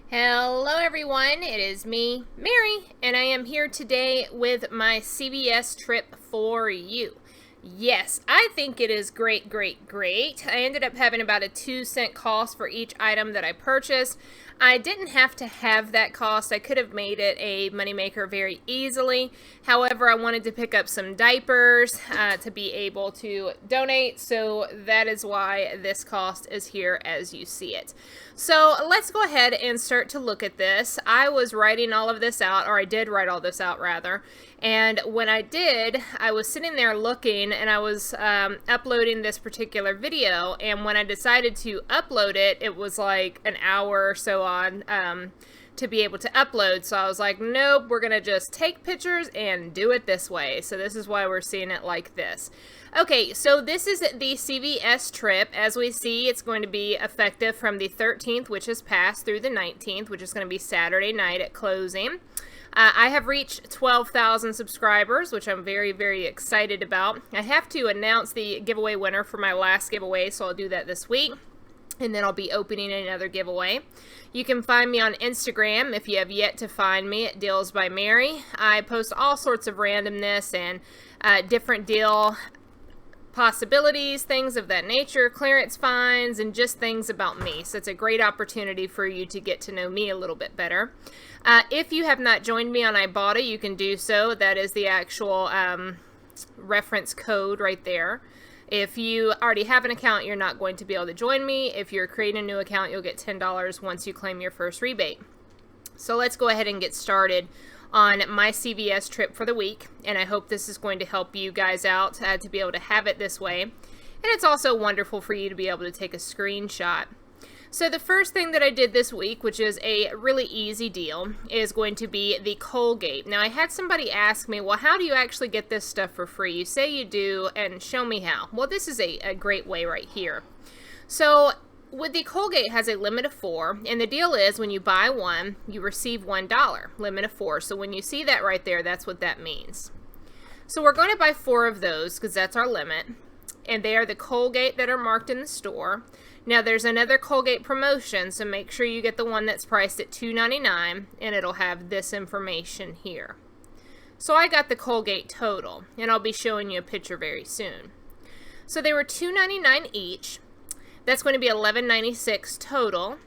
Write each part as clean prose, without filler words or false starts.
Hello everyone, it is me, Mary, and I am here today with my CVS trip for you. Yes, I think it is great. I ended up having about a 2-cent cost for each item that I purchased. I didn't have to have that cost. I could have made it a moneymaker very easily. However, I wanted to pick up some diapers to be able to donate, so that is why this cost is here as you see it. So let's go ahead and start to look at this. I was writing all of this out, or I did write all this out rather, and when I did, I was sitting there looking and I was uploading this particular video, and when I decided to upload it, it was like an hour or so on to be able to upload. So I was like, nope, we're gonna just take pictures and do it this way. So this is why we're seeing it like this. Okay, so this is the CVS trip. As we see, it's going to be effective from the 13th, which is passed, through the 19th, which is going to be Saturday night at closing. I have reached 12,000 subscribers, which I'm very excited about. I have to announce the giveaway winner for my last giveaway, so I'll do that this week. And then I'll be opening another giveaway. You can find me on Instagram if you have yet to find me at Deals by Mary. I post all sorts of randomness and different deal possibilities, things of that nature, clearance finds, and just things about me. So it's a great opportunity for you to get to know me a little bit better. If you have not joined me on Ibotta, you can do so. That is the actual reference code right there. If you already have an account, you're not going to be able to join me. If you're creating a new account, you'll get $10 once you claim your first rebate. So let's go ahead and get started on my CVS trip for the week, and I hope this is going to help you guys out to be able to have it this way. And it's also wonderful for you to be able to take a screenshot. So the first thing that I did this week, which is a really easy deal, is going to be the Colgate. Now, I had somebody ask me, well, how do you actually get this stuff for free? You say you do, and show me how. Well, this is a great way right here. So with the Colgate, has a limit of 4, and the deal is when you buy one, you receive $1, limit of 4. So when you see that right there, that's what that means. So we're going to buy 4 of those because that's our limit, and they are the Colgate that are marked in the store. Now there's another Colgate promotion, so make sure you get the one that's priced at $2.99, and it'll have this information here. So I got the Colgate total, and I'll be showing you a picture very soon. So they were $2.99 each. That's going to be $11.96 total.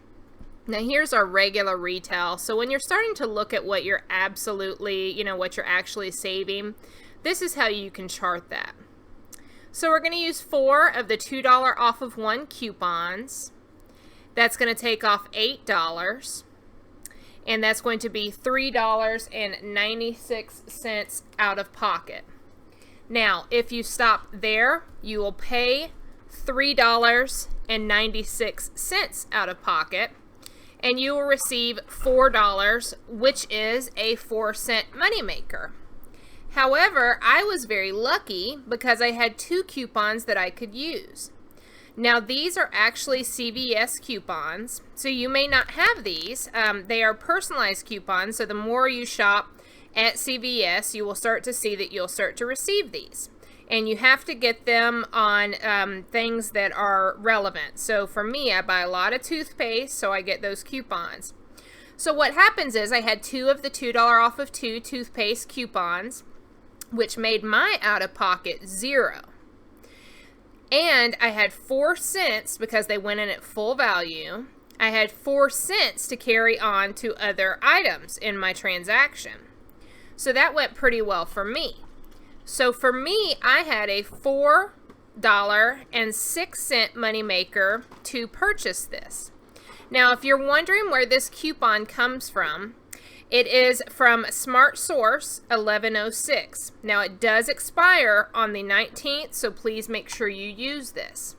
Now here's our regular retail. So when you're starting to look at what you're absolutely, what you're actually saving, this is how you can chart that. So we're going to use 4 of the $2 off of 1 coupons. That's going to take off $8. And that's going to be $3.96 out of pocket. Now, if you stop there, you will pay $3.96 out of pocket, and you will receive $4, which is a 4-cent moneymaker. However, I was very lucky because I had 2 coupons that I could use. Now, these are actually CVS coupons, so you may not have these. They are personalized coupons, so the more you shop at CVS, you will start to see that you'll start to receive these. And you have to get them on things that are relevant. So for me, I buy a lot of toothpaste, so I get those coupons. So what happens is I had 2 of the $2 off of 2 toothpaste coupons, which made my out-of-pocket $0. And I had 4 cents because they went in at full value. I had 4 cents to carry on to other items in my transaction. So that went pretty well for me. So for me, I had a $4.06 moneymaker to purchase this. Now, if you're wondering where this coupon comes from, it is from Smart Source 1106. Now, it does expire on the 19th, so please make sure you use this.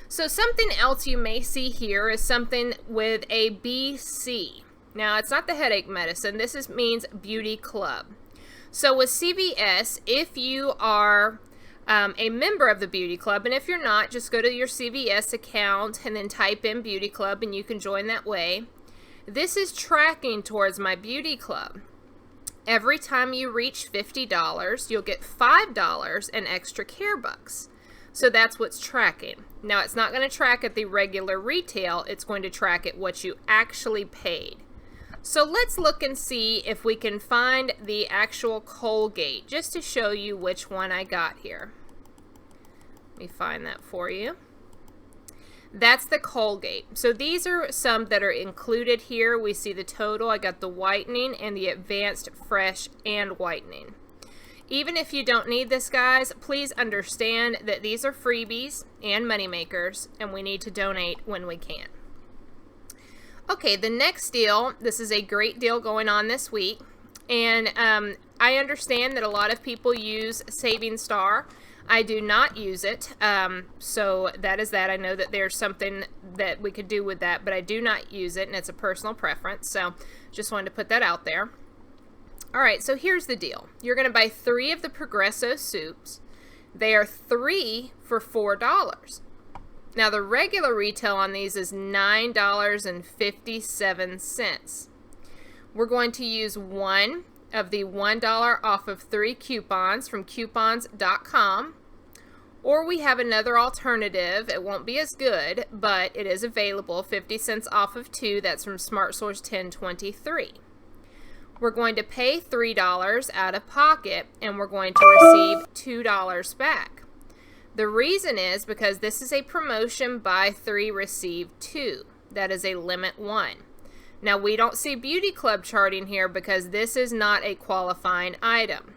So something else you may see here is something with a BC. Now, it's not the headache medicine. This means Beauty Club. So with CVS, if you are a member of the Beauty Club, and if you're not, just go to your CVS account and then type in Beauty Club and you can join that way. This is tracking towards my Beauty Club. Every time you reach $50, you'll get $5 in extra care bucks. So that's what's tracking. Now, it's not going to track at the regular retail. It's going to track at what you actually paid. So let's look and see if we can find the actual Colgate, just to show you which one I got here. Let me find that for you. That's the Colgate. So these are some that are included here. We see the total. I got the whitening and the advanced fresh and whitening. Even if you don't need this, guys, please understand that these are freebies and money makers, and we need to donate when we can. Okay, the next deal, this is a great deal going on this week, and I understand that a lot of people use Saving Star. I do not use it, so that is that. I know that there's something that we could do with that, but I do not use it, and it's a personal preference, so just wanted to put that out there. All right, so here's the deal. You're going to buy 3 of the Progresso soups. They are 3 for $4. Now, the regular retail on these is $9.57. We're going to use 1 of the $1 off of 3 coupons from coupons.com, or we have another alternative. It won't be as good, but it is available, 50 cents off of 2. That's from Smart Source 1023. We're going to pay $3 out of pocket, and we're going to receive $2 back. The reason is because this is a promotion, buy 3, receive 2. That is a limit 1. Now, we don't see Beauty Club charting here because this is not a qualifying item.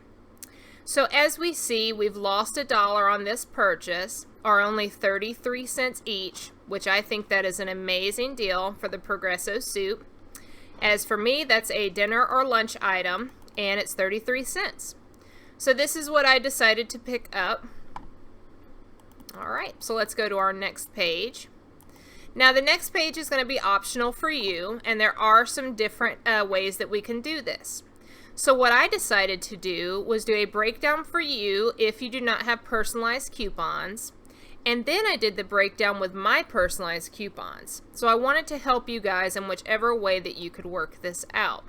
So as we see, we've lost $1 on this purchase, or only 33 cents each, which I think that is an amazing deal for the Progresso soup. As for me, that's a dinner or lunch item, and it's 33 cents. So this is what I decided to pick up. All right, so let's go to our next page. Now, the next page is going to be optional for you, and there are some different ways that we can do this. So what I decided to do was do a breakdown for you if you do not have personalized coupons, and then I did the breakdown with my personalized coupons. So I wanted to help you guys in whichever way that you could work this out.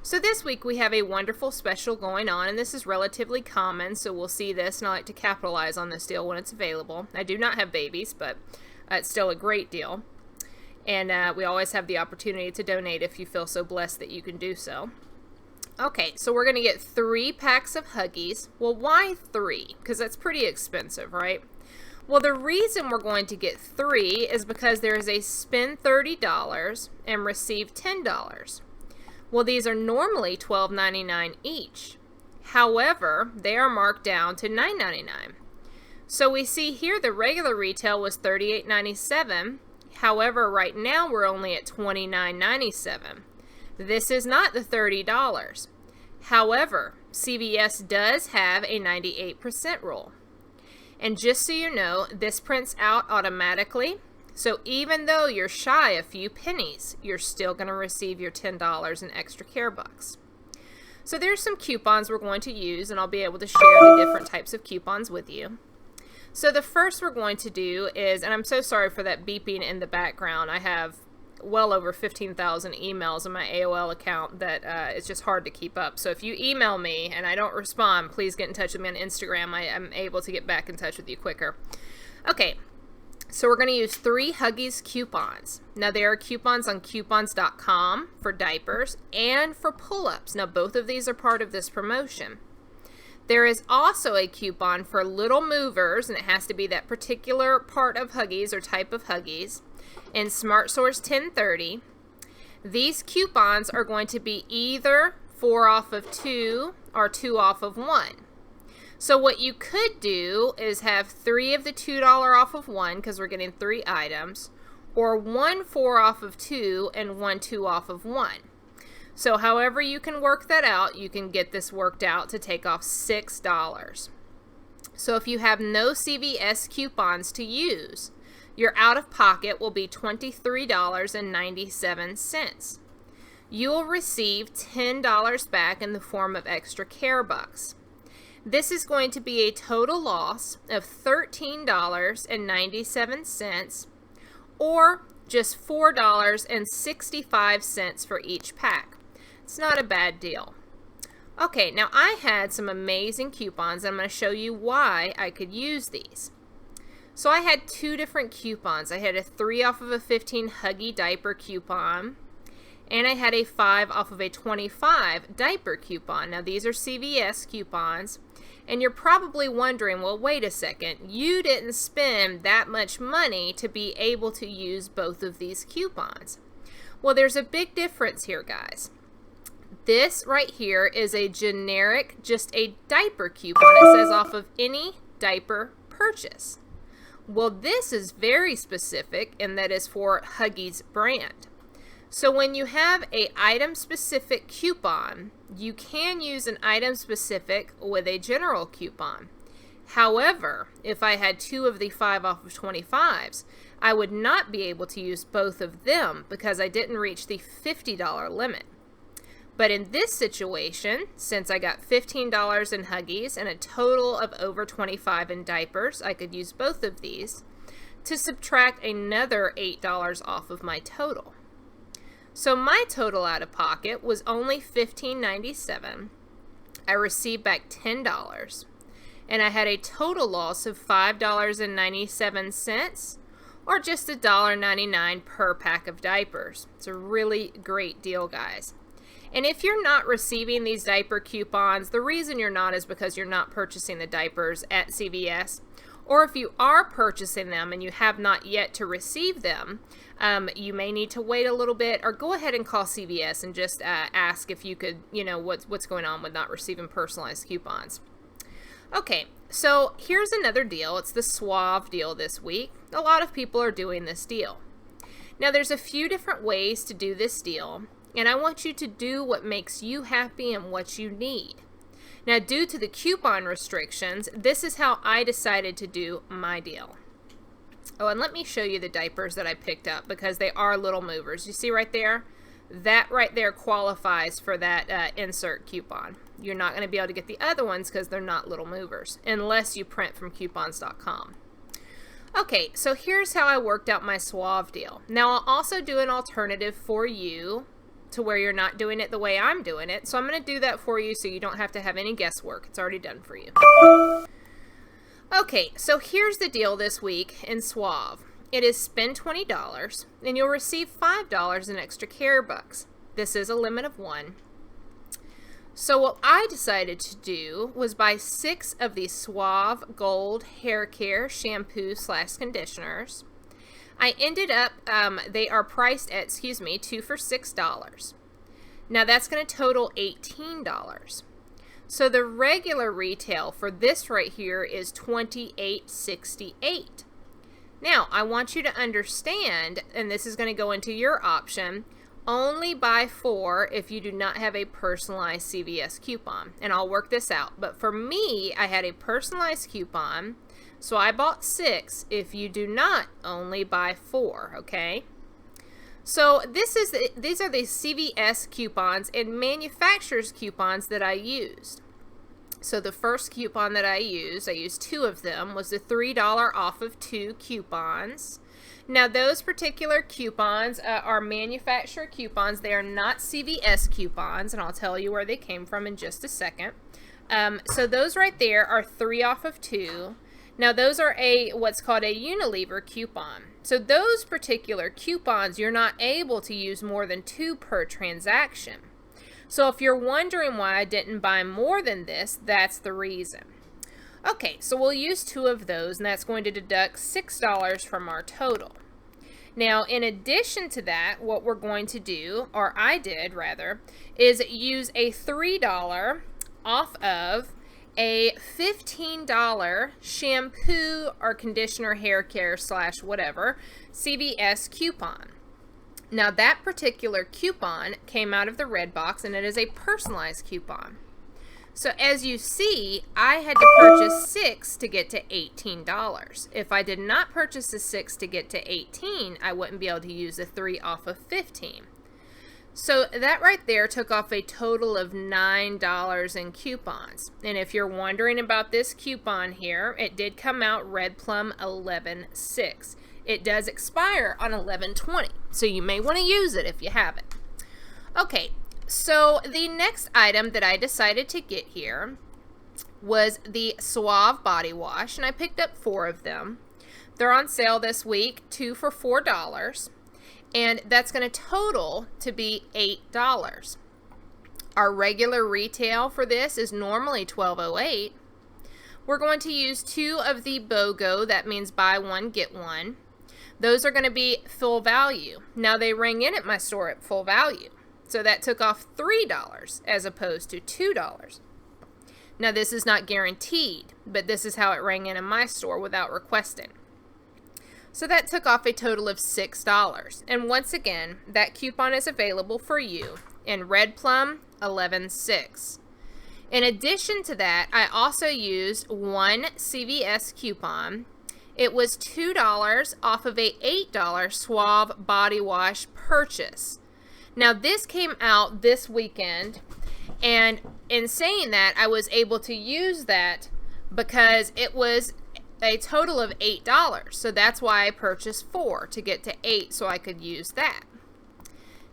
So this week we have a wonderful special going on, and this is relatively common, so we'll see this, and I like to capitalize on this deal when it's available. I do not have babies, but it's still a great deal. And we always have the opportunity to donate if you feel so blessed that you can do so. Okay, so we're going to get 3 packs of Huggies. Well, why 3? Because that's pretty expensive, right? Well, the reason we're going to get 3 is because there is a spend $30 and receive $10. Well, these are normally $12.99 each. However, they are marked down to $9.99. So we see here the regular retail was $38.97. However, right now we're only at $29.97. This is not the $30. However, CVS does have a 98% rule. And just so you know, this prints out automatically. So even though you're shy a few pennies, you're still going to receive your $10 in extra care bucks. So there's some coupons we're going to use, and I'll be able to share the different types of coupons with you. So the first we're going to do is, and I'm so sorry for that beeping in the background. I have well over 15,000 emails in my AOL account that it's just hard to keep up. So if you email me and I don't respond, please get in touch with me on Instagram. I'm able to get back in touch with you quicker. Okay. So we're going to use 3 Huggies coupons. Now there are coupons on coupons.com for diapers and for pull-ups. Now both of these are part of this promotion. There is also a coupon for little movers, and it has to be that particular part of Huggies or type of Huggies, in Smart Source 1030. These coupons are going to be either 4 off of 2 or 2 off of 1. So what you could do is have 3 of the $2 off of 1, because we're getting 3 items, or 1 4 off of 2 and 1 2 off of 1. So however you can work that out, you can get this worked out to take off $6. So if you have no CVS coupons to use, your out-of-pocket will be $23.97. You will receive $10 back in the form of extra care bucks. This is going to be a total loss of $13.97, or just $4.65 for each pack. It's not a bad deal. Okay, now I had some amazing coupons. I'm going to show you why I could use these. So I had 2 different coupons. I had a 3 off of a 15 Huggy diaper coupon and I had a 5 off of a 25 diaper coupon. Now these are CVS coupons, and you're probably wondering, well, wait a second, you didn't spend that much money to be able to use both of these coupons. Well, there's a big difference here, guys. This right here is a generic, just a diaper coupon. It says off of any diaper purchase. Well, this is very specific, and that is for Huggies brand. So when you have a item specific coupon, you can use an item specific with a general coupon. However, if I had 2 of the 5 off of 25s, I would not be able to use both of them because I didn't reach the $50 limit. But in this situation, since I got $15 in Huggies and a total of over $25 in diapers, I could use both of these to subtract another $8 off of my total. So my total out of pocket was only $15.97. I received back $10, and I had a total loss of $5.97, or just $1.99 per pack of diapers. It's a really great deal, guys. And if you're not receiving these diaper coupons, the reason you're not is because you're not purchasing the diapers at CVS. Or if you are purchasing them and you have not yet to receive them, you may need to wait a little bit, or go ahead and call CVS and just ask if you could, what's going on with not receiving personalized coupons. Okay, so here's another deal. It's the Suave deal this week. A lot of people are doing this deal. Now, there's a few different ways to do this deal, and I want you to do what makes you happy and what you need. Now, due to the coupon restrictions, this is how I decided to do my deal. Oh, and let me show you the diapers that I picked up, because they are little movers. You see right there? That right there qualifies for that insert coupon. You're not going to be able to get the other ones because they're not little movers, unless you print from coupons.com. Okay, so here's how I worked out my Suave deal. Now, I'll also do an alternative for you to where you're not doing it the way I'm doing it. So I'm going to do that for you so you don't have to have any guesswork. It's already done for you. Okay, so here's the deal this week in Suave. It is spend $20 and you'll receive $5 in extra care bucks. This is a limit of 1. So what I decided to do was buy 6 of these Suave Gold Hair Care shampoo/conditioners. I ended up, they are priced at, 2 for $6. Now that's going to total $18. So the regular retail for this right here is $28.68. Now I want you to understand, and this is going to go into your option, only buy 4 if you do not have a personalized CVS coupon. And I'll work this out. But for me, I had a personalized coupon, so I bought 6. If you do not, only buy 4, okay? So these are the CVS coupons and manufacturer's coupons that I used. So the first coupon that I used 2 of them, was the $3 off of 2 coupons. Now those particular coupons are manufacturer coupons. They are not CVS coupons, and I'll tell you where they came from in just a second. So those right there are 3 off of 2. Now those are what's called a Unilever coupon. So those particular coupons, you're not able to use more than 2 per transaction. So if you're wondering why I didn't buy more than this, that's the reason. Okay, so we'll use 2 of those, and that's going to deduct $6 from our total. Now, in addition to that, what we're going to do, or I did rather, is use a $3 off of a $15 shampoo or conditioner hair care / whatever CVS coupon. Now that particular coupon came out of the red box, and it is a personalized coupon. So as you see, I had to purchase 6 to get to $18. If I did not purchase the 6 to get to 18, I wouldn't be able to use the 3 off of 15. So that right there took off a total of $9 in coupons. And if you're wondering about this coupon here, it did come out Red Plum 11/6. It does expire on 11/20, so you may want to use it if you have it. Okay, so the next item that I decided to get here was the Suave body wash, and I picked up 4 of them. They're on sale this week, 2 for $4. and that's going to total to be $8. Our regular retail for this is normally $12.08. We're going to use 2 of the BOGO, that means buy one, get one. Those are going to be full value. Now they ring in at my store at full value, so that took off $3 as opposed to $2. Now this is not guaranteed, but this is how it rang in my store without requesting. So that took off a total of $6. And once again, that coupon is available for you in Red Plum 11.6. In addition to that, I also used 1 CVS coupon. It was $2 off of a $8 Suave body wash purchase. Now this came out this weekend, and in saying that, I was able to use that because it was a total of $8. So that's why I purchased 4 to get to 8 so I could use that.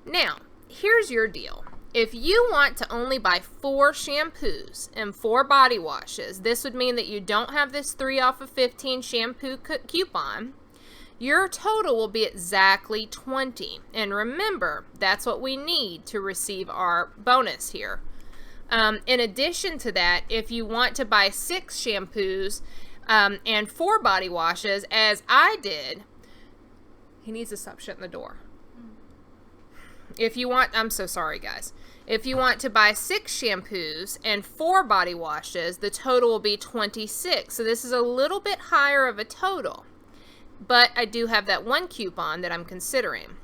Now, here's your deal. If you want to only buy 4 shampoos and 4 body washes, this would mean that you don't have this 3 off of 15 shampoo coupon. Your total will be exactly 20. And remember, that's what we need to receive our bonus here. In addition to that, if you want to buy 6 shampoos and 4 body washes, as I did, he needs to stop shutting the door. If you want, I'm so sorry guys. If you want to buy 6 shampoos and 4 body washes, the total will be 26. So this is a little bit higher of a total. But I do have that 1 coupon that I'm considering.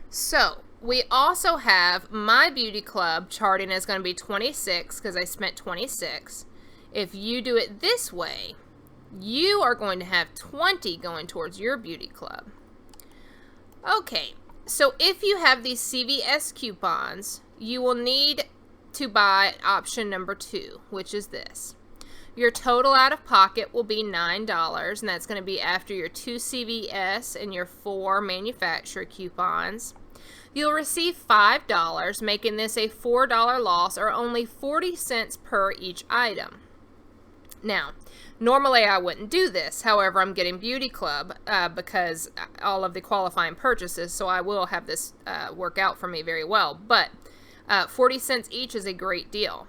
So we also have my beauty club charting is going to be 26 because I spent 26. If you do it this way, you are going to have 20 going towards your beauty club. Okay. So if you have these CVS coupons, you will need to buy option number 2, which is this. Your total out of pocket will be $9, and that's going to be after your 2 CVS and your 4 manufacturer coupons. You'll receive $5, making this a $4 loss, or only 40 cents per each item. Now, normally I wouldn't do this. However, I'm getting Beauty Club because all of the qualifying purchases, so I will have this work out for me very well. But 40 cents each is a great deal.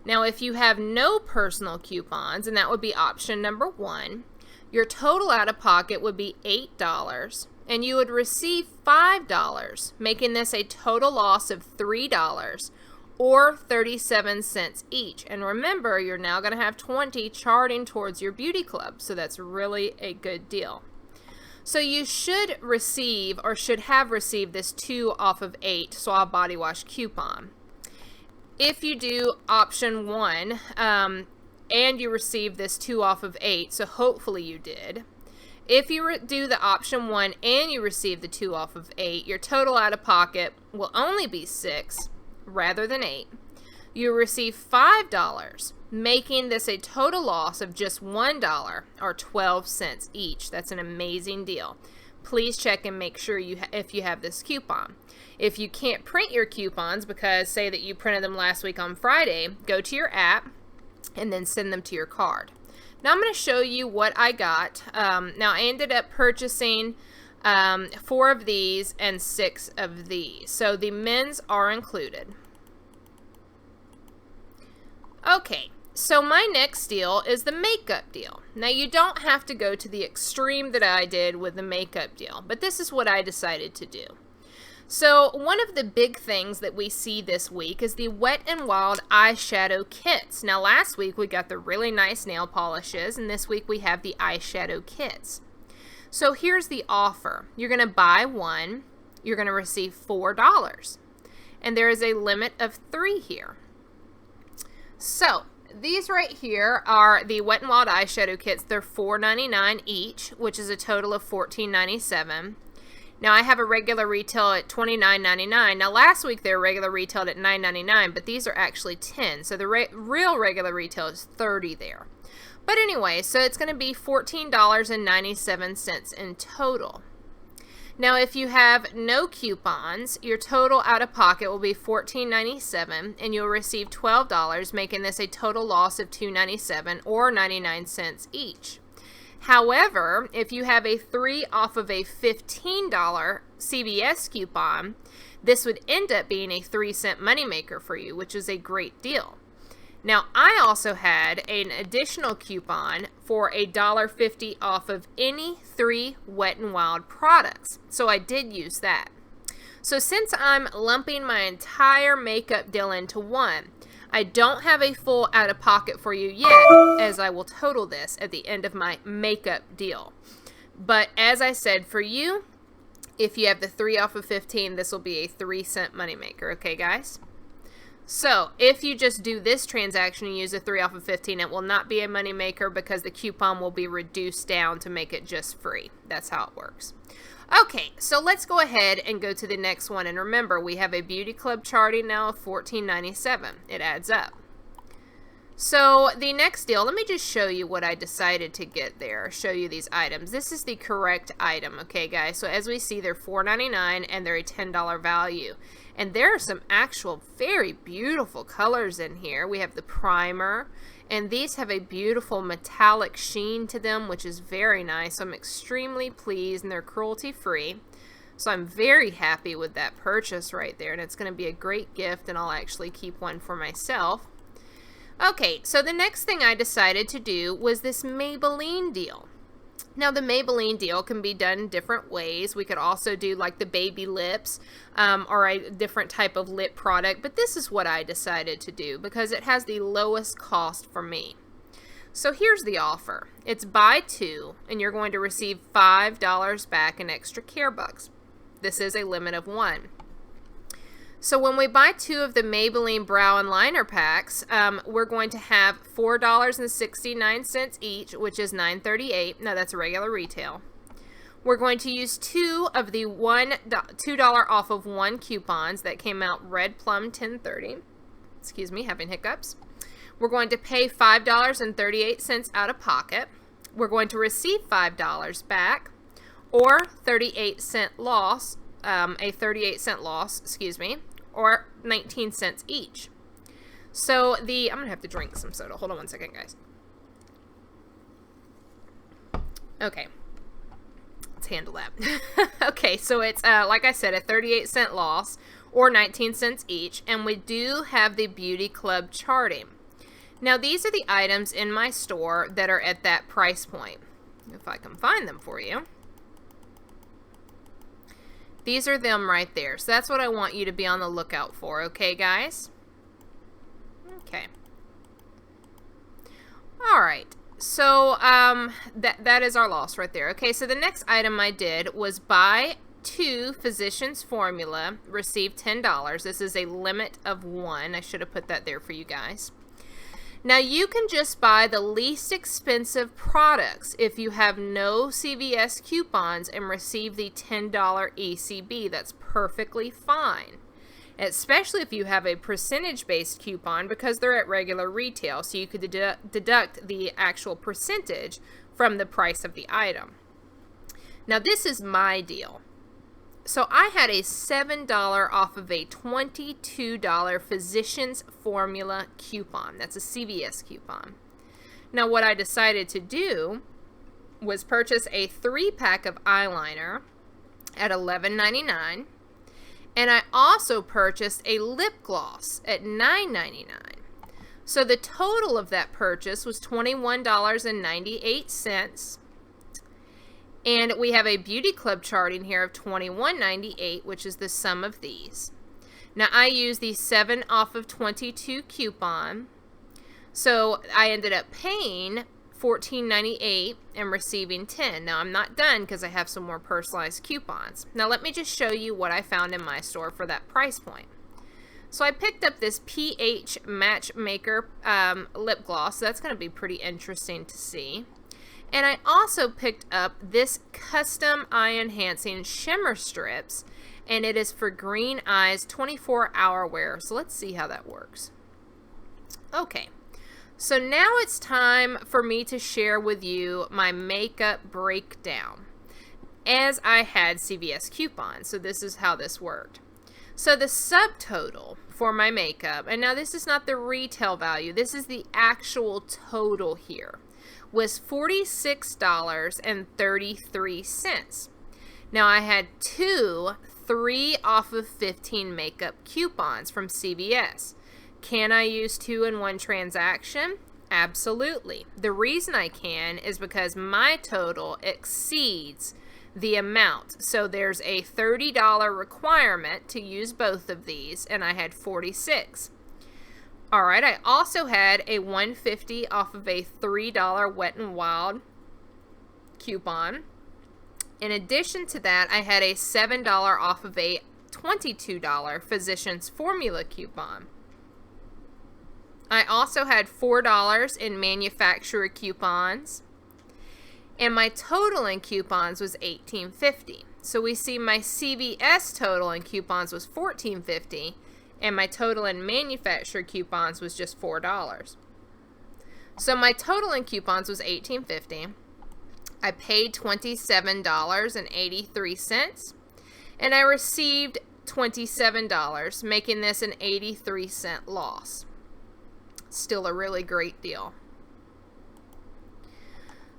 Now, if you have no personal coupons, and that would be option number 1, your total out of pocket would be $8, and you would receive $5, making this a total loss of $3. Or 37 cents each. And remember, you're now going to have 20 charting towards your beauty club, so that's really a good deal. So you should receive, or should have received, this 2 off of 8 Suave body wash coupon. If you do option 1 and you receive this 2 off of 8, so hopefully you did. If you do the option 1 and you receive the 2 off of 8, your total out of pocket will only be 6 rather than 8. You receive $5, making this a total loss of just $1 or 12 cents each. That's an amazing deal. Please check and make sure if you have this coupon. If you can't print your coupons because say that you printed them last week on Friday, go to your app and then send them to your card. Now I'm going to show you what I got. Now I ended up purchasing 4 of these and 6 of these. So the men's are included. Okay, so my next deal is the makeup deal. Now you don't have to go to the extreme that I did with the makeup deal, but this is what I decided to do. So one of the big things that we see this week is the Wet n Wild eyeshadow kits. Now last week we got the really nice nail polishes, and this week we have the eyeshadow kits. So here's the offer. You're going to buy 1, you're going to receive $4, and there is a limit of 3 here. So these right here are the Wet n Wild eyeshadow kits. They're $4.99 each, which is a total of $14.97. Now I have a regular retail at $29.99. Now last week they were regular retailed at $9.99, but these are actually $10. So the real regular retail is $30 there. But anyway, so it's going to be $14.97 in total. Now if you have no coupons, your total out of pocket will be $14.97, and you'll receive $12, making this a total loss of $2.97 or 99 cents each. However, if you have a 3 off of a $15 CVS coupon, this would end up being a 3-cent moneymaker for you, which is a great deal. Now, I also had an additional coupon for a $1.50 off of any 3 Wet n Wild products, so I did use that. So since I'm lumping my entire makeup deal into one, I don't have a full out-of-pocket for you yet, as I will total this at the end of my makeup deal. But as I said, for you, if you have the 3 off of 15, this will be a 3-cent moneymaker, okay, guys? So, if you just do this transaction and use a 3 off of 15, it will not be a moneymaker because the coupon will be reduced down to make it just free. That's how it works. Okay, so let's go ahead and go to the next one. And remember, we have a Beauty Club charting now of $14.97. It adds up. So the next deal, let me just show you what I decided to get there, show you these items. This is the correct item, okay, guys? So as we see, they're $4.99 and they're a $10 value. And there are some actual very beautiful colors in here. We have the primer, and these have a beautiful metallic sheen to them, which is very nice. So I'm extremely pleased, and they're cruelty-free. So I'm very happy with that purchase right there, and it's going to be a great gift, and I'll actually keep one for myself. Okay, so the next thing I decided to do was this Maybelline deal. Now, the Maybelline deal can be done different ways. We could also do like the baby lips or a different type of lip product, but this is what I decided to do because it has the lowest cost for me. So here's the offer. It's buy 2, and you're going to receive $5 back in extra care bucks. This is a limit of 1. So when we buy 2 of the Maybelline Brow and Liner packs, we're going to have $4.69 each, which is $9.38. Now that's regular retail. We're going to use 2 of the $2 off of 1 coupons that came out Red Plum 1030. Excuse me, having hiccups. We're going to pay $5.38 out of pocket. We're going to receive $5 back, or 38-cent loss, a 38-cent loss, excuse me, or 19 cents each. So I'm going to have to drink some soda. Hold on one second, guys. Okay. Let's handle that. Okay, so it's, like I said, a 38-cent loss or 19 cents each, and we do have the Beauty Club charting. Now, these are the items in my store that are at that price point. If I can find them for you. These are them right there. So that's what I want you to be on the lookout for. Okay, guys? Okay. All right. So that is our loss right there. Okay, so the next item I did was buy 2 Physicians Formula, receive $10. This is a limit of 1. I should have put that there for you guys. Now, you can just buy the least expensive products if you have no CVS coupons and receive the $10 ECB. That's perfectly fine, especially if you have a percentage-based coupon because they're at regular retail, so you could deduct the actual percentage from the price of the item. Now, this is my deal. So I had a $7 off of a $22 Physicians Formula coupon. That's a CVS coupon. Now what I decided to do was purchase a 3-pack of eyeliner at $11.99. And I also purchased a lip gloss at $9.99. So the total of that purchase was $21.98. And we have a Beauty Club charting here of $21.98, which is the sum of these. Now, I used the 7 off of 22 coupon, so I ended up paying $14.98 and receiving $10. Now, I'm not done because I have some more personalized coupons. Now, let me just show you what I found in my store for that price point. So I picked up this pH Matchmaker lip gloss. So that's going to be pretty interesting to see. And I also picked up this Custom Eye Enhancing Shimmer Strips, and it is for green eyes, 24-hour wear. So let's see how that works. Okay, so now it's time for me to share with you my makeup breakdown, as I had CVS coupons. So this is how this worked. So the subtotal for my makeup, and now this is not the retail value, this is the actual total here, was $46.33. Now I had two 3 off of 15 makeup coupons from CVS. Can I use 2 in one transaction? Absolutely. The reason I can is because my total exceeds the amount. So there's a $30 requirement to use both of these, and I had 46. All right, I also had a $150 off of a $3 Wet n Wild coupon. In addition to that, I had a $7 off of a $22 Physicians Formula coupon. I also had $4 in manufacturer coupons, and my total in coupons was $18.50. So we see my CVS total in coupons was $14.50, and my total in manufacturer coupons was just $4. So my total in coupons was $18.50. I paid $27.83, and I received $27, making this an 83-cent loss. Still a really great deal.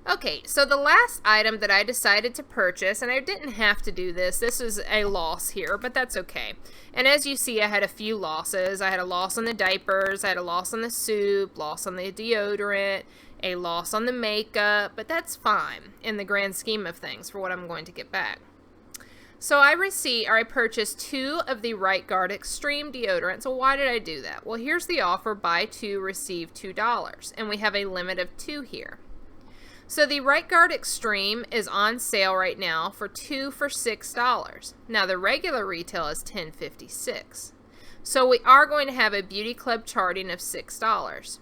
Okay, so the last item that I decided to purchase, and I didn't have to do this, this is a loss here, but that's okay. And as you see, I had a few losses. I had a loss on the diapers, I had a loss on the soup, loss on the deodorant, a loss on the makeup, but that's fine in the grand scheme of things for what I'm going to get back. So I purchased 2 of the Right Guard Extreme deodorant. So why did I do that? Well, here's the offer: buy 2, receive $2, and we have a limit of 2 here. So the Right Guard Extreme is on sale right now for 2 for $6. Now the regular retail is $10.56. So we are going to have a Beauty Club charting of $6.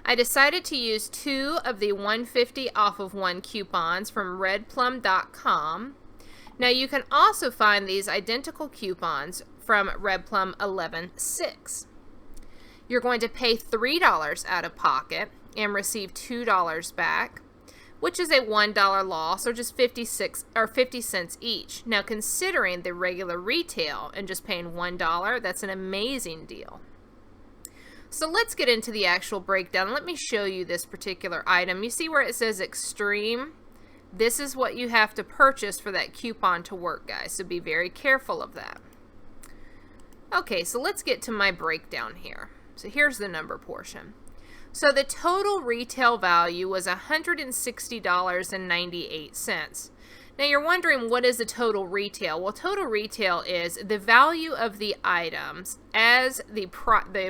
I decided to use 2 of the $150 off of 1 coupons from redplum.com. Now you can also find these identical coupons from Redplum 11.6. You're going to pay $3 out of pocket and receive $2 back, which is a $1 loss, or just 50 cents each. Now considering the regular retail and just paying $1, that's an amazing deal. So let's get into the actual breakdown. Let me show you this particular item. You see where it says Extreme? This is what you have to purchase for that coupon to work, guys. So be very careful of that. Okay, so let's get to my breakdown here. So here's the number portion. So the total retail value was $160.98. Now you're wondering, what is the total retail? Well, total retail is the value of the items as the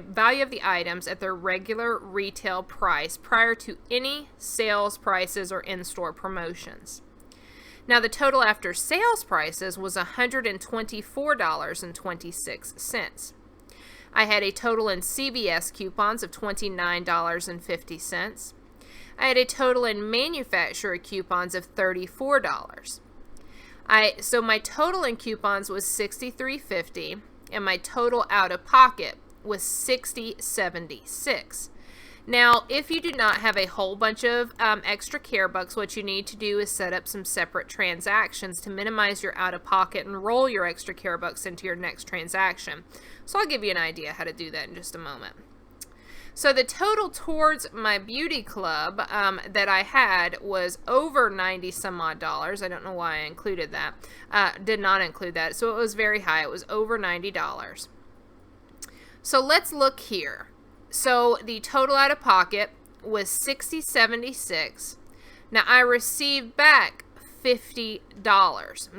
value of the items at their regular retail price prior to any sales prices or in-store promotions. Now the total after sales prices was $124.26. I had a total in CVS coupons of $29.50. I had a total in manufacturer coupons of $34. So my total in coupons was $63.50, and my total out of pocket was $60.76. Now, if you do not have a whole bunch of extra care bucks, what you need to do is set up some separate transactions to minimize your out of pocket and roll your extra care bucks into your next transaction. So I'll give you an idea how to do that in just a moment. So the total towards my beauty club that I had was over 90 some odd dollars. I don't know why I included that. Did not include that. So it was very high. It was over $90. So let's look here. So the total out of pocket was $60.76. Now I received back $50.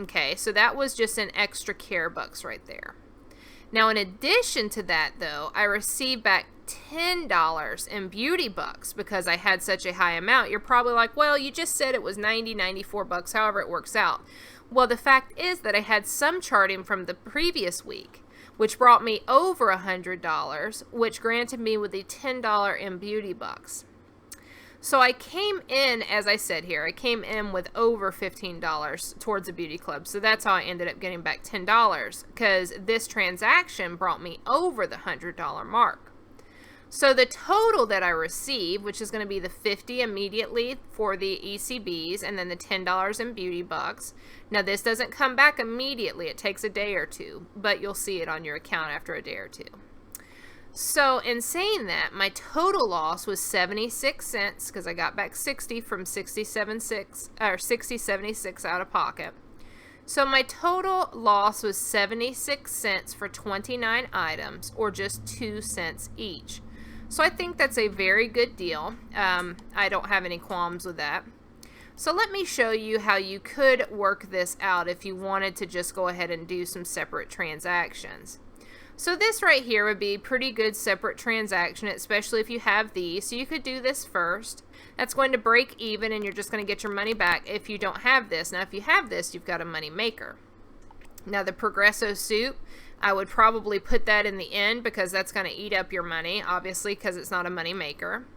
Okay, so that was just an extra care bucks right there. Now in addition to that though, I received back $10 in beauty bucks because I had such a high amount. You're probably like, well, you just said it was 94 bucks, however it works out. Well, the fact is that I had some charting from the previous week, which brought me over $100, which granted me with a $10 in beauty bucks. So I came in, as I said here, I came in with over $15 towards the beauty club. So that's how I ended up getting back $10, because this transaction brought me over the $100 mark. So the total that I received, which is going to be the $50 immediately for the ECBs and then the $10 in beauty bucks. Now this doesn't come back immediately. It takes a day or two, but you'll see it on your account after a day or two. So in saying that, my total loss was 76 cents because I got back 60 from 60.76 out of pocket. So my total loss was 76 cents for 29 items, or just 2 cents each. So I think that's a very good deal. I don't have any qualms with that. So let me show you how you could work this out if you wanted to just go ahead and do some separate transactions. So this right here would be a pretty good separate transaction, especially if you have these. So you could do this first. That's going to break even and you're just going to get your money back if you don't have this. Now if you have this, you've got a money maker. Now the Progresso soup, I would probably put that in the end because that's going to eat up your money, obviously, because it's not a money maker.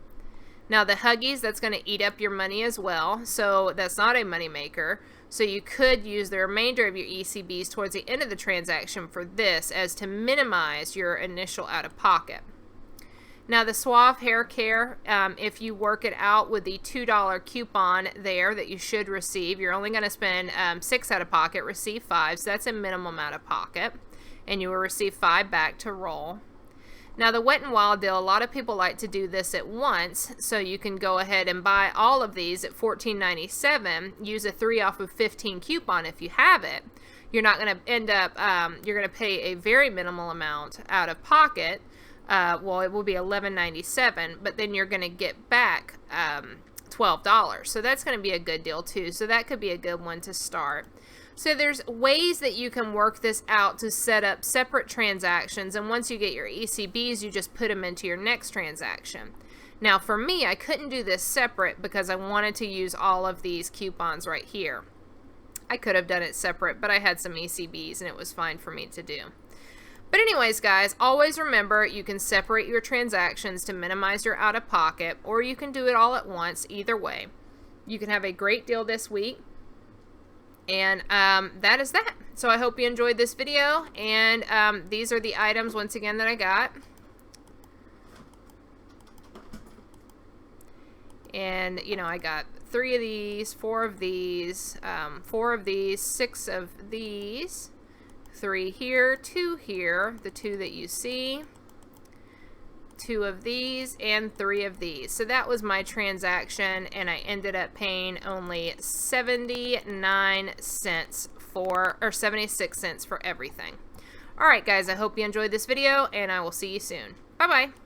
Now the Huggies, that's going to eat up your money as well, so that's not a money maker. So you could use the remainder of your ECBs towards the end of the transaction for this as to minimize your initial out-of-pocket. Now the Suave hair care, if you work it out with the $2 coupon there that you should receive, you're only going to spend 6 out-of-pocket, receive 5, so that's a minimum out-of-pocket, and you will receive 5 back to roll. Now the Wet n Wild deal, a lot of people like to do this at once, so you can go ahead and buy all of these at $14.97, use a 3 off of 15 coupon if you have it. You're not going to end up, you're going to pay a very minimal amount out of pocket. Well, it will be $11.97, but then you're going to get back $12. So that's going to be a good deal too. So that could be a good one to start. So there's ways that you can work this out to set up separate transactions, and once you get your ECBs, you just put them into your next transaction. Now for me, I couldn't do this separate because I wanted to use all of these coupons right here. I could have done it separate, but I had some ECBs and it was fine for me to do. But anyways, guys, always remember you can separate your transactions to minimize your out-of-pocket, or you can do it all at once. Either way, you can have a great deal this week. And that is that. So I hope you enjoyed this video, and these are the items once again that I got. And you know, I got 3 of these, 4 of these, 4 of these, 6 of these, 3 here, 2 here, the 2 that you see, 2 of these, and 3 of these. So that was my transaction, and I ended up paying only 79 cents for, or 76 cents for everything. Alright guys, I hope you enjoyed this video, and I will see you soon. Bye bye.